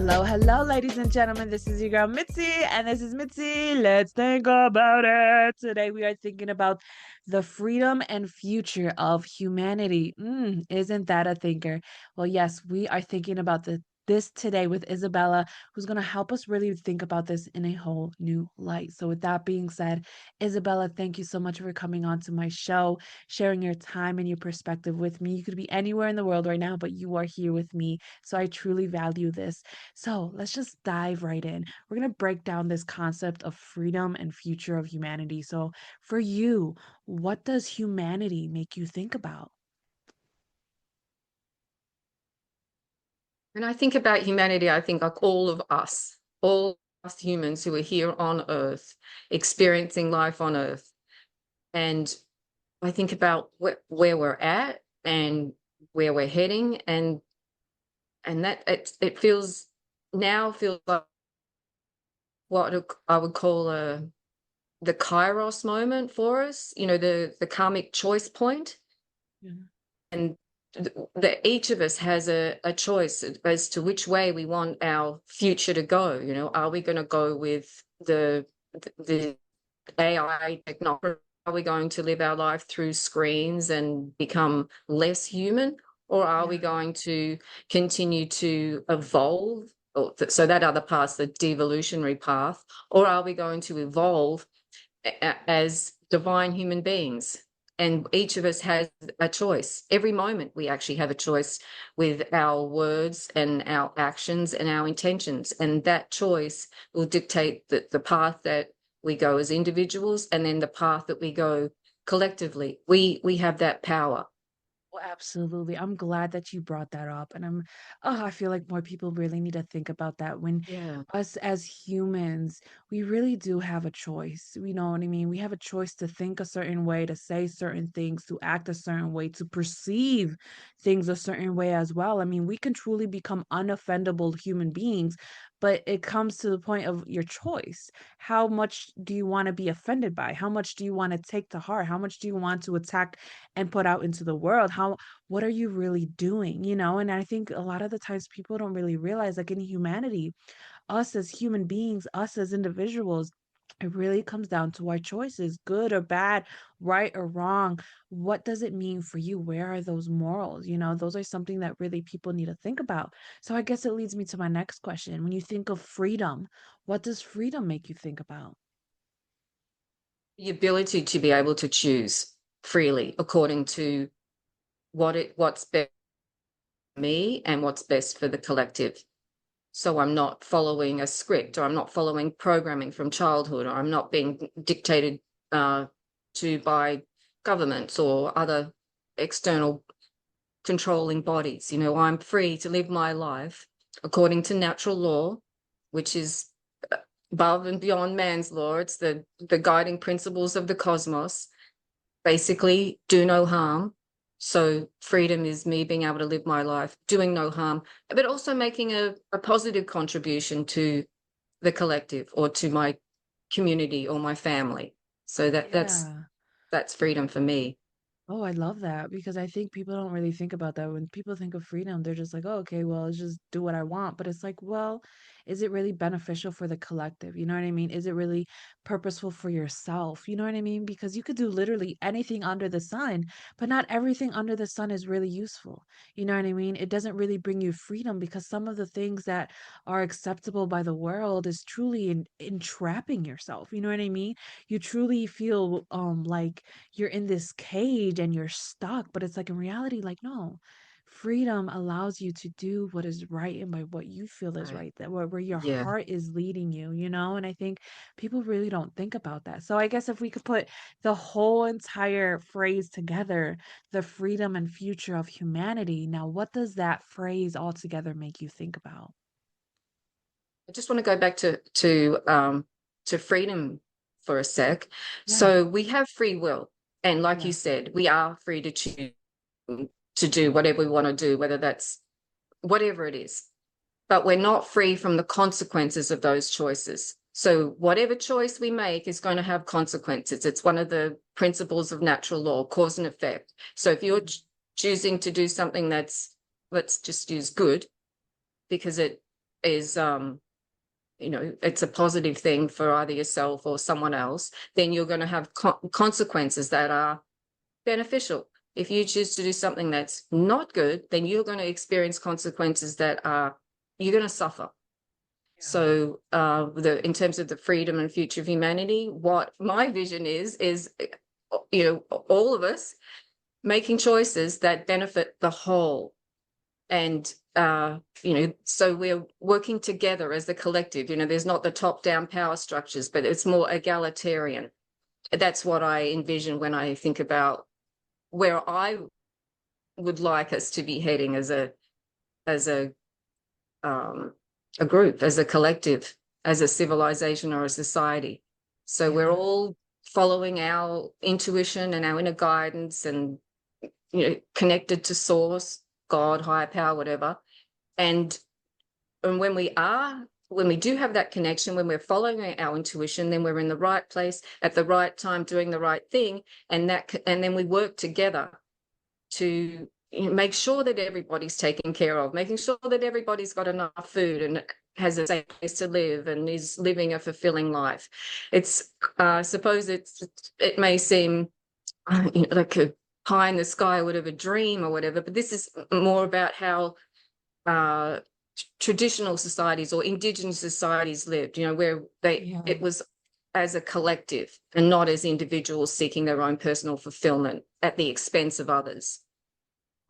Hello, hello, ladies and gentlemen. This is your girl Mitzi, and this is Mitzi. Let's think about it. Today, we are thinking about the freedom and future of humanity. Isn't that a thinker? Well, yes, we are thinking about this today with Isabella, who's going to help us really think about this in a whole new light. So, with that being said, Isabella, thank you so much for coming on to my show, sharing your time and your perspective with me. You could be anywhere in the world right now, but you are here with me. So, I truly value this. So let's just dive right in. We're going to break down this concept of freedom and future of humanity. So, for you, what does humanity make you think about? When I think about humanity, I think like all us humans who are here on Earth, experiencing life on Earth. And I think about where we're at and where we're heading, and that it feels like I would call the Kairos moment for us, the karmic choice point. Yeah. And that each of us has a choice as to which way we want our future to go. Are we going to go with the AI technology? Are we going to live our life through screens and become less human? Or are we Yeah. going to continue to evolve? So that other path, the devolutionary path, or are we going to evolve as divine human beings? And each of us has a choice. Every moment we actually have a choice with our words and our actions and our intentions. And that choice will dictate the path that we go as individuals, and then the path that we go collectively. We have that power. Well, absolutely. I'm glad that you brought that up. And I feel like more people really need to think about that when Yeah. us as humans, we really do have a choice. You know what I mean? We have a choice to think a certain way, to say certain things, to act a certain way, to perceive things a certain way as well. I mean, we can truly become unoffendable human beings, but it comes to the point of your choice. How much do you want to be offended by? How much do you want to take to heart? How much do you want to attack and put out into the world? What are you really doing, and I think a lot of the times people don't really realize, like, in humanity, us as human beings, us as individuals, it really comes down to our choices, good or bad, right or wrong. What does it mean for you? Where are those morals? Those are something that really people need to think about. So I guess it leads me to my next question. When you think of freedom, what does freedom make you think about? The ability to be able to choose freely according to what's best for me and what's best for the collective. So I'm not following a script, or I'm not following programming from childhood, or I'm not being dictated uh, to by governments or other external controlling bodies. I'm free to live my life according to natural law, which is above and beyond man's law. It's the guiding principles of the cosmos. Basically, do no harm. So freedom is me being able to live my life doing no harm, but also making a positive contribution to the collective or to my community or my family. So Yeah. that's freedom for me. Oh, I love that because I think people don't really think about that. When people think of freedom, they're just like, oh, okay, well, let's just do what I want. But it's like, well, is it really beneficial for the collective? You know what I mean? Is it really purposeful for yourself? You know what I mean? Because you could do literally anything under the sun, but not everything under the sun is really useful. You know what I mean? It doesn't really bring you freedom because some of the things that are acceptable by the world is truly entrapping yourself. You know what I mean? You truly feel like you're in this cage and you're stuck, but it's like in reality, like, no, freedom allows you to do what is right and by what you feel is Right. right, that where your Yeah. heart is leading you. And I think people really don't think about that. So I guess if we could put the whole entire phrase together, the freedom and future of humanity, now what does that phrase altogether make you think about? I just want to go back to freedom for a sec. Yeah. So we have free will, and like you Yes. said, we are free to choose to do whatever we want to do, whether that's whatever it is. But we're not free from the consequences of those choices. So whatever choice we make is going to have consequences. It's one of the principles of natural law, cause and effect. So if you're choosing to do something that's, let's just use good, because it is it's a positive thing for either yourself or someone else, then you're going to have consequences that are beneficial. If you choose to do something that's not good, then you're going to experience consequences that are, you're going to suffer. Yeah. So in terms of the freedom and future of humanity, what my vision is all of us making choices that benefit the whole. And so we're working together as a collective. There's not the top-down power structures, but it's more egalitarian. That's what I envision when I think about where I would like us to be heading as a group, as a collective, as a civilization or a society. So we're Yeah. all following our intuition and our inner guidance, and connected to source, God, higher power, whatever. And when we do have that connection, when we're following our intuition, then we're in the right place at the right time, doing the right thing, and then we work together to make sure that everybody's taken care of, making sure that everybody's got enough food and has a safe place to live and is living a fulfilling life. It's I suppose it may seem like a pie in the sky or whatever, dream or whatever, but this is more about how traditional societies or indigenous societies lived, where Yeah. it was as a collective and not as individuals seeking their own personal fulfillment at the expense of others.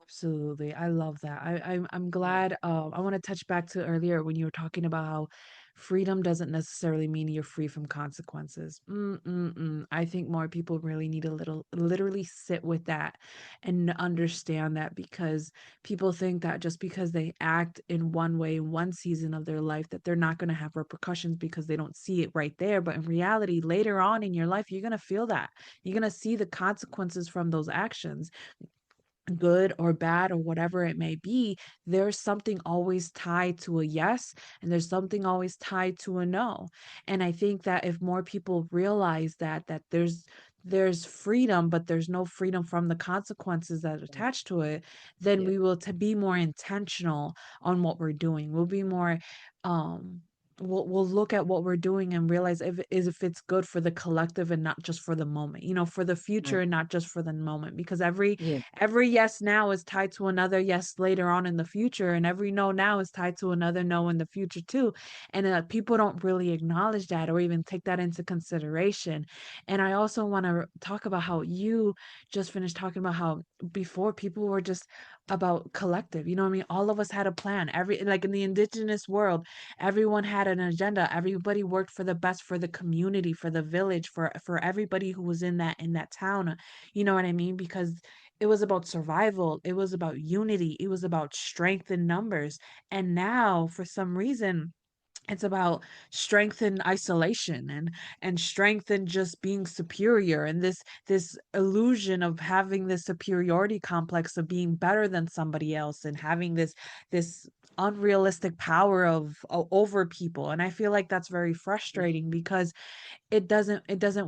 Absolutely. I love that. I'm Yeah. glad. I want to touch back to earlier when you were talking about how freedom doesn't necessarily mean you're free from consequences. I think more people really need to literally sit with that and understand that, because people think that just because they act in one way in one season of their life that they're not going to have repercussions because they don't see it right there. But in reality, later on in your life, you're going to feel that. You're going to see the consequences from those actions, good or bad or whatever it may be. There's something always tied to a yes, and there's something always tied to a no. And I think that if more people realize that there's freedom, but there's no freedom from the consequences that attach to it, then Yeah. we will to be more intentional on what we're doing. We'll be more um we'll look at what we're doing and realize if it's good for the collective and not just for the moment, for the future Mm. and not just for the moment, because Yeah. every yes now is tied to another yes later on in the future, and every no now is tied to another no in the future too. And people don't really acknowledge that or even take that into consideration. And I also want to talk about how you just finished talking about how before people were just about collective, you know what I mean? All of us had a plan. Every like in the indigenous world, everyone had an agenda. Everybody worked for the best for the community, for the village, for everybody who was in that town. You know what I mean? Because it was about survival, it was about unity, it was about strength in numbers. And now, for some reason, it's about strength in isolation, and strength in just being superior, and this illusion of having this superiority complex of being better than somebody else, and having this unrealistic power of over people. And I feel like that's very frustrating because it doesn't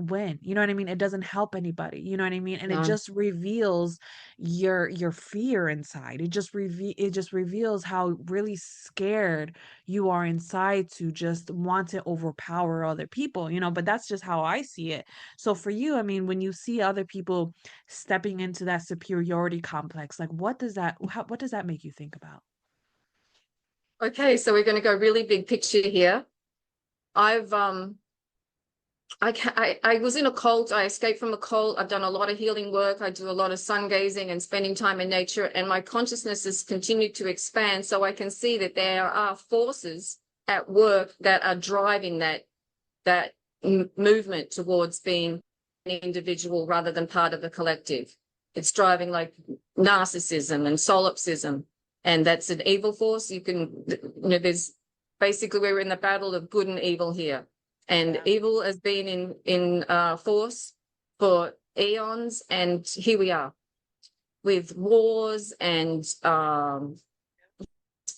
win, you know what I mean? It doesn't help anybody, you know what I mean? And it No. just reveals your fear inside. It just reveals how really scared you are inside to just want to overpower other people, but that's just how I see it. So for you, I mean, when you see other people stepping into that superiority complex, like what does that make you think about? Okay, so we're going to go really big picture here. I've I was in a cult. I escaped from a cult. I've done a lot of healing work. I do a lot of sun gazing and spending time in nature, and my consciousness has continued to expand. So I can see that there are forces at work that are driving that movement towards being an individual rather than part of the collective. It's driving like narcissism and solipsism, and that's an evil force. There's basically we're in the battle of good and evil here, and Yeah. evil has been in force for eons, and here we are with wars and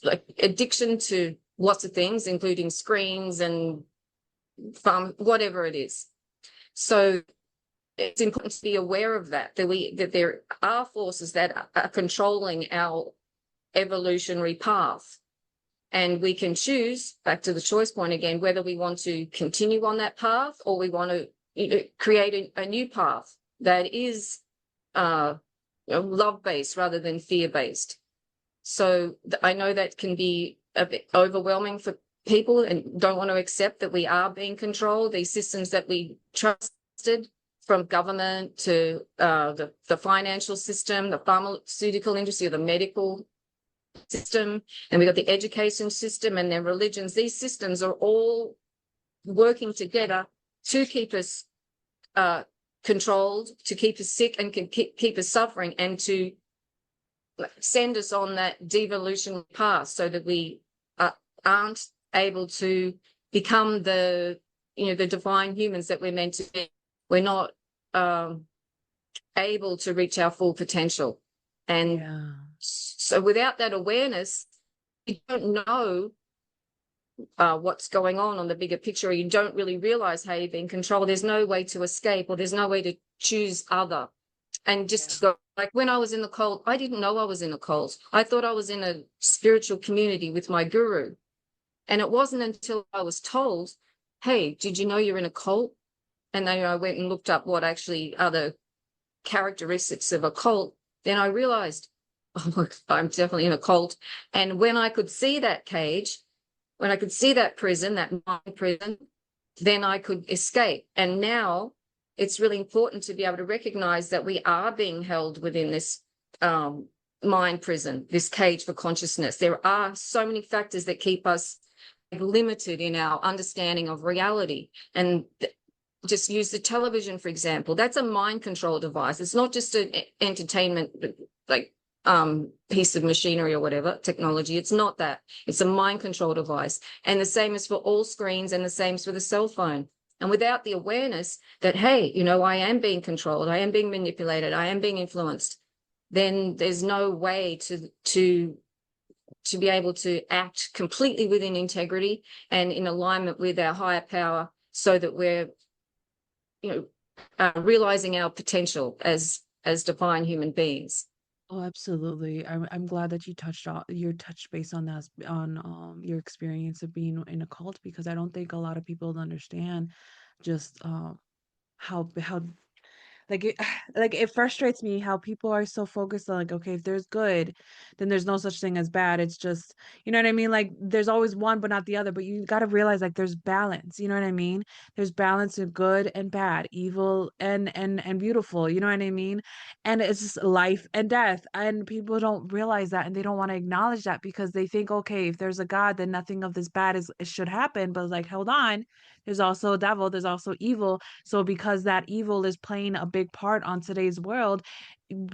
like addiction to lots of things, including screens and whatever it is. So it's important to be aware of that there are forces that are controlling our evolutionary path. And we can choose, back to the choice point again, whether we want to continue on that path or we want to create a new path that is love-based rather than fear-based. So I know that can be a bit overwhelming for people and don't want to accept that we are being controlled. These systems that we trusted, from government to the financial system, the pharmaceutical industry, the medical system, and we got the education system and then religions. These systems are all working together to keep us controlled, to keep us sick and can keep us suffering, and to send us on that devolution path so that we aren't able to become the divine humans that we're meant to be. We're not able to reach our full potential. And Yeah. so without that awareness, you don't know what's going on the bigger picture, or you don't really realize how you're being controlled. There's no way to escape, or there's no way to choose other. And just go, like when I was in the cult, I didn't know I was in a cult. I thought I was in a spiritual community with my guru. And it wasn't until I was told, hey, did you know you're in a cult? And then I went and looked up what actually are the characteristics of a cult. Then I realized, oh, look, I'm definitely in a cult. And when I could see that cage, when I could see that prison, that mind prison, then I could escape. And now it's really important to be able to recognize that we are being held within this mind prison, this cage for consciousness. There are so many factors that keep us limited in our understanding of reality. And just use the television, for example. That's a mind control device. It's not just an entertainment, like piece of machinery or whatever, technology. It's not that. It's a mind control device. And the same is for all screens, and the same is for the cell phone. And without the awareness that, hey, I am being controlled, I am being manipulated, I am being influenced, then there's no way to be able to act completely within integrity and in alignment with our higher power, so that we're realizing our potential as divine human beings. Oh, absolutely. I'm glad that you touched base on that, on your experience of being in a cult, because I don't think a lot of people understand just how like it like it frustrates me how people are so focused on, like, okay, if there's good, then there's no such thing as bad. It's just, you know what I mean? Like there's always one but not the other, but you got to realize like there's balance, you know what I mean? There's balance of good and bad, evil and beautiful, you know what I mean? And it's just life and death. And people don't realize that, and they don't want to acknowledge that, because they think, okay, if there's a God, then nothing of this bad is it should happen. But like, hold on, there's also a devil, there's also evil. So because that evil is playing a big part on today's world,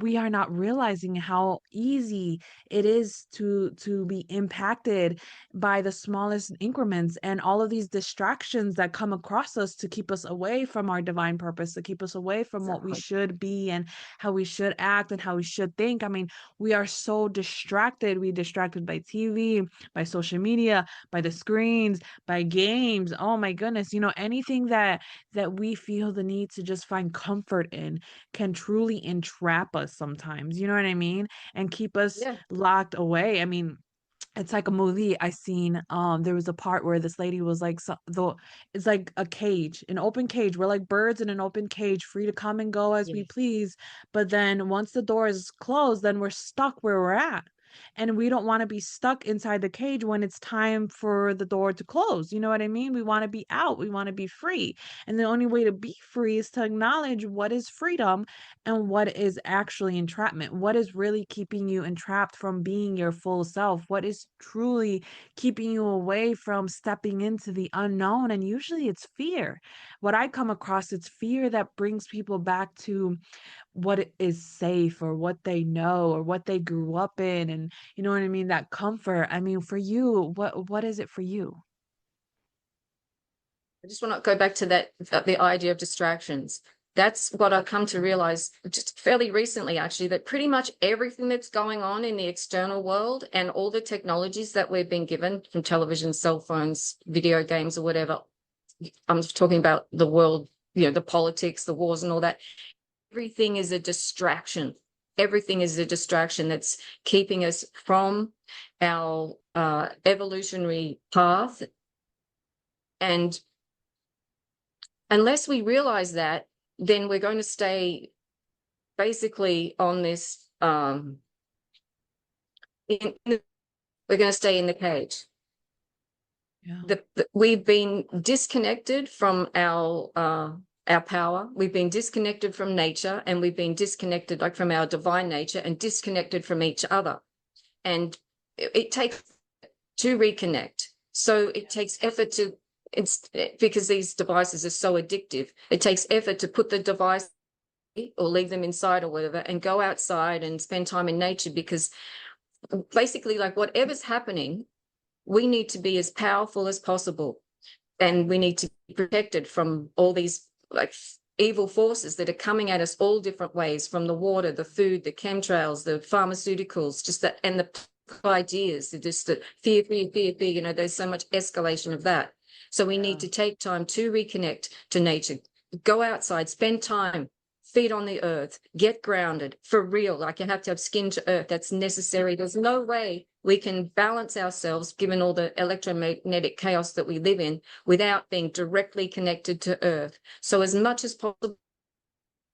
we are not realizing how easy it is to be impacted by the smallest increments, and all of these distractions that come across us to keep us away from our divine purpose, to keep us away from what we Exactly. should be and how we should act and how we should think. I mean, we are so distracted. We distracted by TV, by social media, by the screens, by games. Oh my goodness, anything that we feel the need to just find comfort in can truly entrap us sometimes, you know what I mean? And keep us Yeah. locked away. I mean, it's like a movie I seen. There was a part where this lady was like, it's like a cage, an open cage. We're like birds in an open cage, free to come and go as we Yes. please. But then once the door is closed, then we're stuck where we're at. And we don't want to be stuck inside the cage when it's time for the door to close. You know what I mean? We want to be out. We want to be free. And the only way to be free is to acknowledge what is freedom and what is actually entrapment. What is really keeping you entrapped from being your full self? What is truly keeping you away from stepping into the unknown? And usually it's fear. What I come across, it's fear that brings people back to what is safe, or what they know, or what they grew up in. And you know what I mean? That comfort. I mean, for you, what is it for you? I just want to go back to the idea of distractions. That's what I've come to realize just fairly recently, actually, that pretty much everything that's going on in the external world and all the technologies that we've been given from television, cell phones, video games, or whatever, I'm talking about the world, the politics, the wars, and all that. Everything is a distraction. Everything is a distraction that's keeping us from our evolutionary path. And unless we realize that, then we're going to stay basically on this, we're going to stay in the cage. Yeah. We've been disconnected from our power. We've been disconnected from nature, and we've been disconnected, like, from our divine nature, and disconnected from each other. And it takes to reconnect. So it takes effort to, it's because these devices are so addictive. It takes effort to put the device or leave them inside or whatever, and go outside and spend time in nature, because basically, like, whatever's happening, we need to be as powerful as possible, and we need to be protected from all these, like, evil forces that are coming at us all different ways, from the water, the food, the chemtrails, the pharmaceuticals, just that, and the ideas, just the fear, fear, fear, fear. There's so much escalation of that. So we need Yeah. to take time to reconnect to nature, go outside, spend time, feet on the earth, get grounded for real. Like, you have to have skin to earth. That's necessary. There's no way we can balance ourselves, given all the electromagnetic chaos that we live in, without being directly connected to earth. So as much as possible,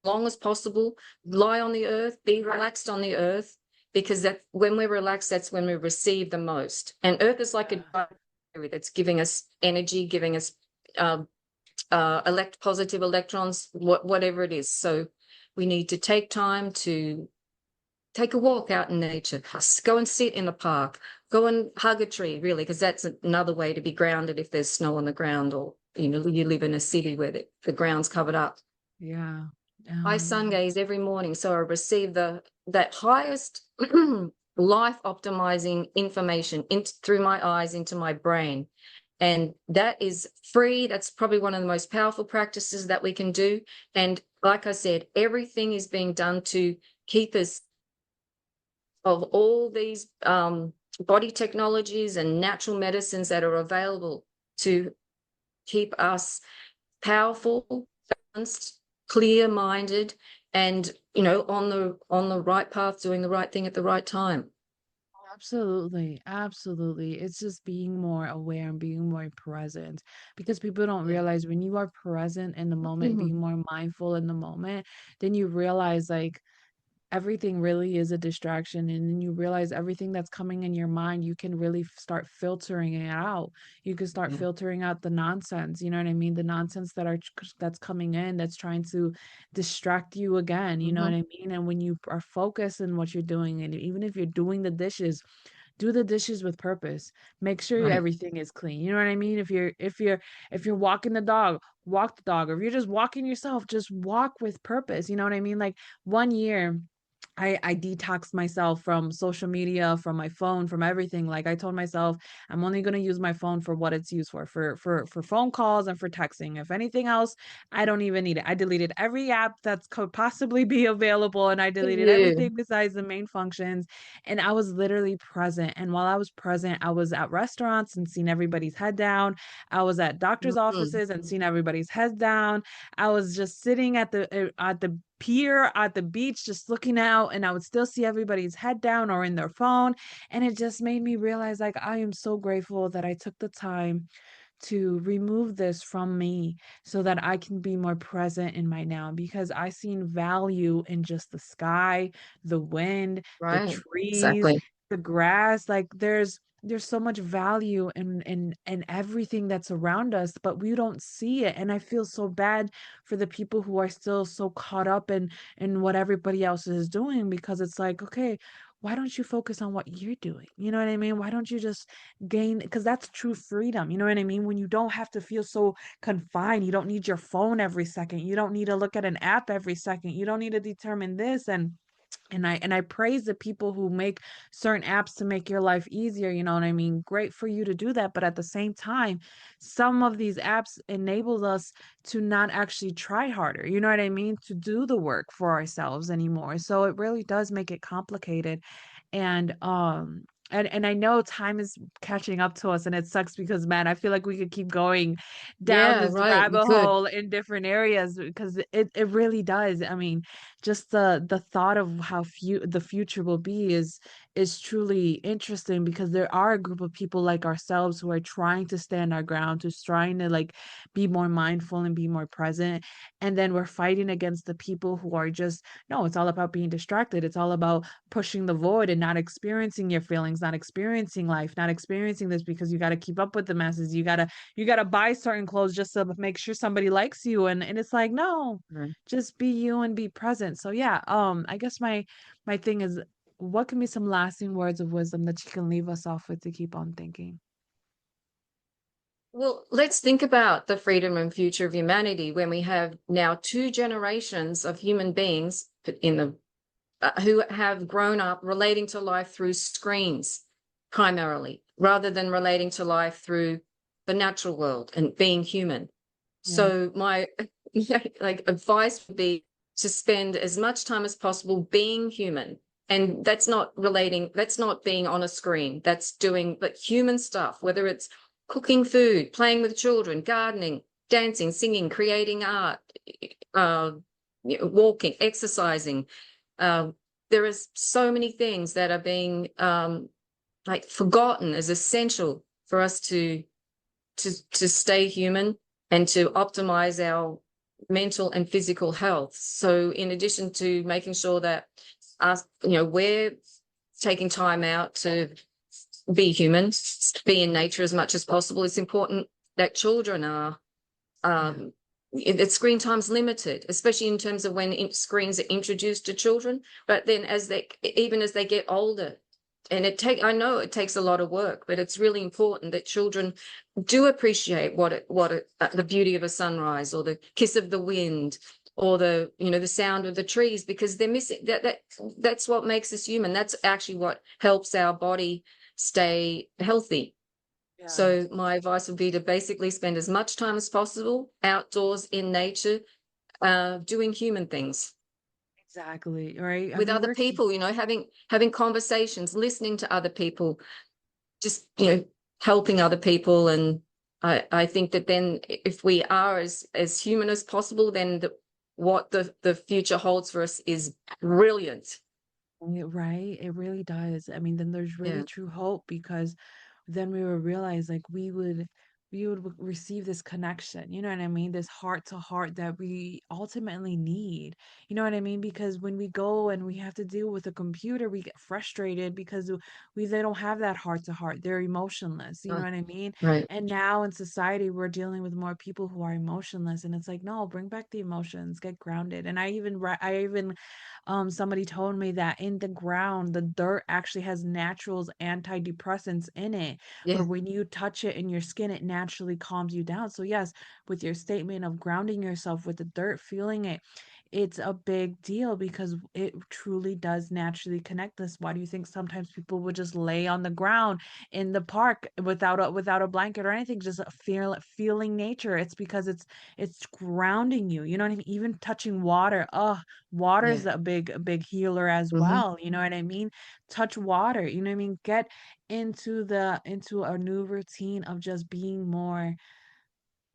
long as possible, lie on the earth, be relaxed on the earth, because that, when we're relaxed, that's when we receive the most. And earth is like a Yeah. diary that's giving us energy, giving us positive electrons, whatever it is. So we need to take time to take a walk out in nature, go and sit in a park, go and hug a tree, really, because that's another way to be grounded if there's snow on the ground, or you live in a city where the ground's covered up. Yeah. I sun gaze every morning, so I receive that highest life optimizing information through my eyes into my brain. And that is free. That's probably one of the most powerful practices that we can do. And like I said, everything is being done to keep us, of all these body technologies and natural medicines that are available, to keep us powerful, balanced, clear-minded, and on the right path, doing the right thing at the right time. Absolutely, absolutely. It's just being more aware and being more present, because people don't Yeah. realize when you are present in the moment, Mhm. being more mindful in the moment, then you realize, like, everything really is a distraction, and then you realize everything that's coming in your mind, you can really start filtering it out. You can start Yeah. filtering out the nonsense, you know what I mean? The nonsense that's coming in, that's trying to distract you again, you know what Mhm. I mean? And when you are focused in what you're doing, and even if you're doing the dishes, do the dishes with purpose. Make sure Right. everything is clean. You know what I mean? If you're walking the dog, walk the dog. Or if you're just walking yourself, just walk with purpose. You know what I mean? Like, 1 year I detoxed myself from social media, from my phone, from everything. Like, I told myself, I'm only gonna use my phone for what it's used for phone calls and for texting. If anything else, I don't even need it. I deleted every app that's could possibly be available, and I For deleted you. everything besides the main functions. And I was literally present. And while I was present, I was at restaurants and seeing everybody's head down. I was at doctor's Mhm. offices and seeing everybody's heads down. I was just sitting at the pier at the beach, just looking out, and I would still see everybody's head down or in their phone. And it just made me realize, like, I am so grateful that I took the time to remove this from me so that I can be more present in my now, because I seen value in just the sky, the wind, the Right. trees, Exactly. the grass. Like, there's so much value in everything that's around us, but we don't see it. And I feel so bad for the people who are still so caught up in what everybody else is doing, because it's like, okay, why don't you focus on what you're doing? You know what I mean? Why don't you just gain, because that's true freedom, you know what I mean? When you don't have to feel so confined, you don't need your phone every second, you don't need to look at an app every second, you don't need to determine this. And I praise the people who make certain apps to make your life easier, you know what I mean? Great for you to do that, but at the same time, some of these apps enable us to not actually try harder, you know what I mean? To do the work for ourselves anymore. So it really does make it complicated. And I know time is catching up to us, and it sucks because, man, I feel like we could keep going down Yeah, this right. We rabbit could. hole in different areas, because it really does. I mean, just the thought of how the future will be is truly interesting because there are a group of people like ourselves who are trying to stand our ground, who's trying to like be more mindful and be more present. And then we're fighting against the people who are just, no, it's all about being distracted. It's all about pushing the void and not experiencing your feelings, not experiencing life, not experiencing this because you got to keep up with the masses. You got to buy certain clothes just to make sure somebody likes you. And it's like, no, Right. just be you and be present. So yeah, I guess my thing is, what can be some lasting words of wisdom that you can leave us off with to keep on thinking? Well, let's think about the freedom and future of humanity when we have now two generations of human beings in the who have grown up relating to life through screens primarily, rather than relating to life through the natural world and being human. Yeah. So my like advice would be to spend as much time as possible being human. And that's not being on a screen. That's doing but human stuff, whether it's cooking food, playing with children, gardening, dancing, singing, creating art, uh, walking, exercising. Uh, there is so many things that are being like forgotten as essential for us to stay human and to optimize our mental and physical health. So in addition to making sure that us, we're taking time out to be human, be in nature as much as possible, it's important that children are Yeah. um, that screen time's limited, especially in terms of when screens are introduced to children. But then even as they get older, and I know it takes a lot of work, but it's really important that children do appreciate the beauty of a sunrise or the kiss of the wind or the sound of the trees, because they're missing that's what makes us human. That's actually what helps our body stay healthy. So Yes. my advice would be to basically spend as much time as possible outdoors in nature, doing human things Exactly. Right. I with mean, other people, having conversations, listening to other people, just helping other people. And I think that then if we are as human as possible, then what the future holds for us is brilliant. Right. It really does. I mean, then there's really Yeah. true hope because then we would realize like we would receive this connection, you know what I mean, this heart to heart that we ultimately need, you know what I mean, because when we go and we have to deal with a computer we get frustrated because they don't have that heart to heart, they're emotionless, you know Right. what I mean. Right. And now in society we're dealing with more people who are emotionless, and it's like, no, bring back the emotions, get grounded. And I even somebody told me that in the ground the dirt actually has naturals antidepressants in it, where Yeah. when you touch it in your skin, it naturally calms you down. So, yes, with your statement of grounding yourself with the dirt, feeling it, it's a big deal because it truly does naturally connect us. Why do you think sometimes people would just lay on the ground in the park without a blanket or anything, just feeling nature? It's because it's grounding you. You know what I mean? Even touching water. Oh, water Yeah. is a big healer as Hmm. well. You know what I mean? Touch water. You know what I mean? Get into a new routine of just being more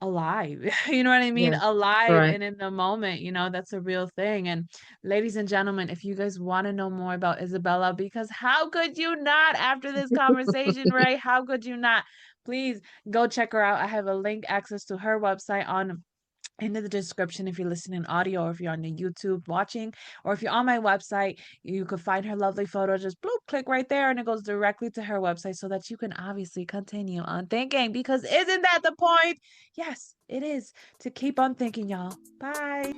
alive. You know what I mean? Yeah. Alive Right. and in the moment, that's a real thing. And ladies and gentlemen, if you guys want to know more about Isabella, because how could you not after this conversation, right? How could you not? Please go check her out. I have a link access to her website on into the description if you're listening audio, or if you're on the YouTube watching, or if you're on my website, you could find her lovely photo. Just bloop, click right there, and it goes directly to her website so that you can obviously continue on thinking. Because isn't that the point? Yes, it is to keep on thinking, y'all. Bye.